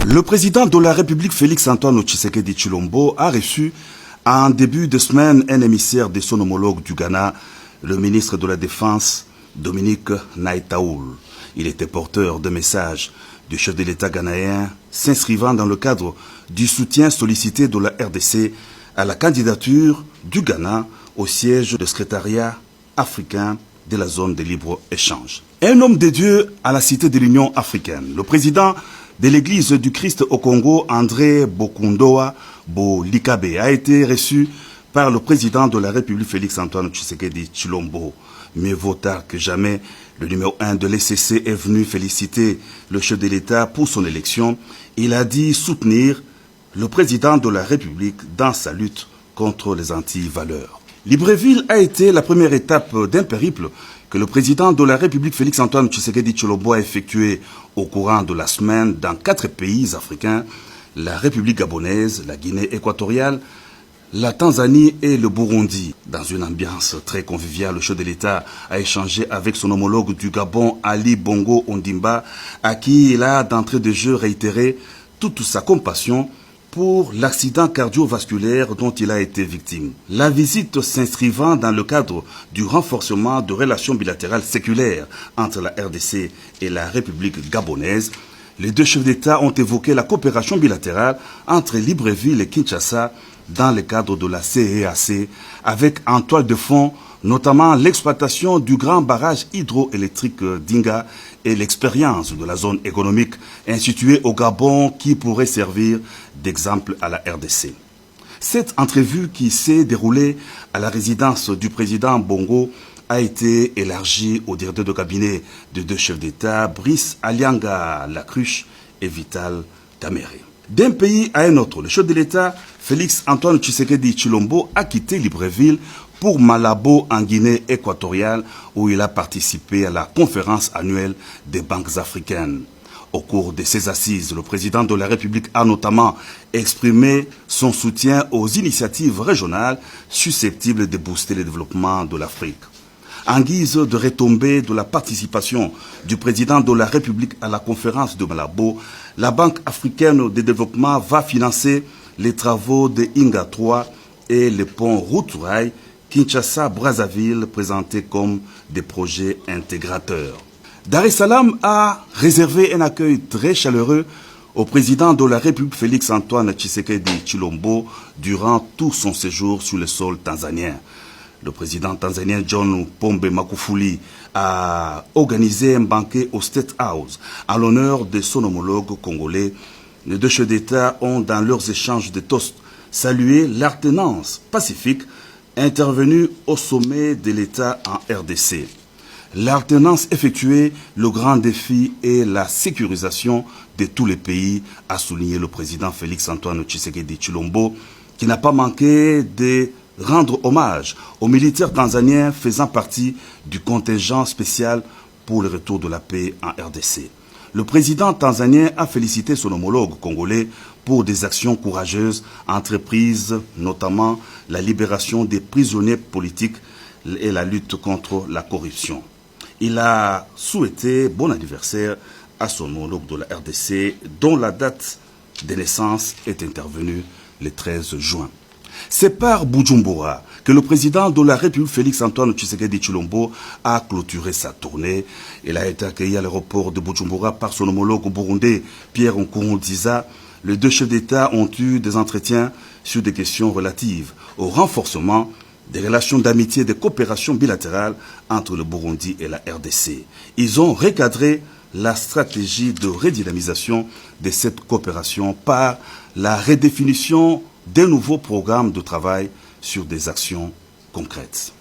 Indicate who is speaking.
Speaker 1: Le président de la République, Félix-Antoine Tshisekedi Tshilombo, a reçu en début de semaine un émissaire de son homologue du Ghana, le ministre de la Défense, Dominique Naïtaoul. Il était porteur de messages du chef de l'État ghanéen s'inscrivant dans le cadre du soutien sollicité de la RDC à la candidature du Ghana au siège du secrétariat africain de la zone de libre-échange. Un homme de Dieu à la cité de l'Union africaine, le président de l'Église du Christ au Congo, André Bokundoa Bolikabe, a été reçu par le président de la République, Félix-Antoine Tshisekedi Tshilombo. Mieux vaut tard que jamais, le numéro 1 de l'ECC est venu féliciter le chef de l'État pour son élection. Il a dit soutenir le président de la République dans sa lutte contre les anti-valeurs. Libreville a été la première étape d'un périple que le président de la République, Félix-Antoine Tshisekedi Tshilombo, a effectué au courant de la semaine dans 4 pays africains, la République gabonaise, la Guinée équatoriale, la Tanzanie et le Burundi. Dans une ambiance très conviviale, le chef de l'État a échangé avec son homologue du Gabon, Ali Bongo Ondimba, à qui il a d'entrée de jeu réitéré toute sa compassion pour l'accident cardiovasculaire dont il a été victime. La visite s'inscrivant dans le cadre du renforcement de relations bilatérales séculaires entre la RDC et la République gabonaise, les deux chefs d'État ont évoqué la coopération bilatérale entre Libreville et Kinshasa dans le cadre de la CEAC, avec en toile de fond notamment l'exploitation du grand barrage hydroélectrique d'Inga et l'expérience de la zone économique instituée au Gabon qui pourrait servir d'exemple à la RDC. Cette entrevue qui s'est déroulée à la résidence du président Bongo a été élargie au directeur de cabinet de deux chefs d'État, Brice Alianga Lacruche et Vital Kamere. D'un pays à un autre, le chef de l'État, Félix-Antoine Tshisekedi Tshilombo, a quitté Libreville pour Malabo en Guinée équatoriale où il a participé à la conférence annuelle des banques africaines. Au cours de ces assises, le président de la République a notamment exprimé son soutien aux initiatives régionales susceptibles de booster le développement de l'Afrique. En guise de retombée de la participation du président de la République à la conférence de Malabo, la Banque africaine de développement va financer les travaux de Inga 3 et le pont Route-Rail Kinshasa-Brazzaville présentés comme des projets intégrateurs. Dar es Salaam a réservé un accueil très chaleureux au président de la République Félix-Antoine Tshisekedi Tshilombo durant tout son séjour sur le sol tanzanien. Le président tanzanien John Pombe Magufuli a organisé un banquet au State House en l'honneur de son homologue congolais. Les deux chefs d'État ont, dans leurs échanges de toasts, salué l'alternance pacifique intervenue au sommet de l'État en RDC. L'alternance effectuée, le grand défi est la sécurisation de tous les pays, a souligné le président Félix-Antoine Tshisekedi Tshilombo, qui n'a pas manqué de rendre hommage aux militaires tanzaniens faisant partie du contingent spécial pour le retour de la paix en RDC. Le président tanzanien a félicité son homologue congolais pour des actions courageuses entreprises, notamment la libération des prisonniers politiques et la lutte contre la corruption. Il a souhaité bon anniversaire à son homologue de la RDC, dont la date de naissance est intervenue le 13 juin. C'est par Bujumbura que le président de la République, Félix-Antoine Tshisekedi Tshilombo, a clôturé sa tournée. Il a été accueilli à l'aéroport de Bujumbura par son homologue burundais, Pierre Nkurunziza. Les deux chefs d'État ont eu des entretiens sur des questions relatives au renforcement des relations d'amitié et de coopération bilatérale entre le Burundi et la RDC. Ils ont recadré la stratégie de redynamisation de cette coopération par la redéfinition d'un nouveau programme de travail sur des actions concrètes.